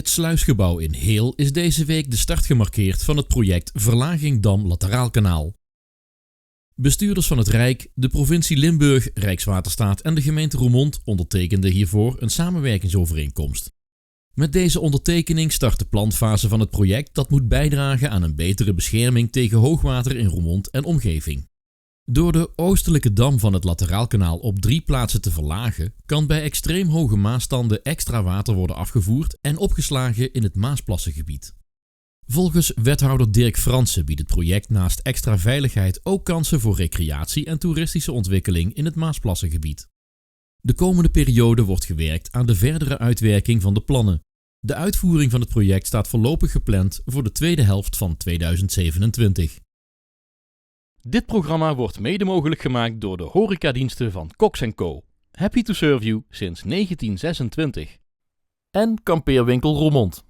het Sluisgebouw in Heel is deze week de start gemarkeerd van het project Verlaging Dam Lateraalkanaal. Bestuurders van het Rijk, de provincie Limburg, Rijkswaterstaat en de gemeente Roermond ondertekenden hiervoor een samenwerkingsovereenkomst. Met deze ondertekening start de planfase van het project dat moet bijdragen aan een betere bescherming tegen hoogwater in Roermond en omgeving. Door de oostelijke dam van het Lateraalkanaal op 3 plaatsen te verlagen, kan bij extreem hoge maasstanden extra water worden afgevoerd en opgeslagen in het Maasplassengebied. Volgens wethouder Dirk Fransen biedt het project naast extra veiligheid ook kansen voor recreatie en toeristische ontwikkeling in het Maasplassengebied. De komende periode wordt gewerkt aan de verdere uitwerking van de plannen. De uitvoering van het project staat voorlopig gepland voor de tweede helft van 2027. Dit programma wordt mede mogelijk gemaakt door de horecadiensten van Cox & Co. Happy to serve you sinds 1926. En kampeerwinkel Roermond.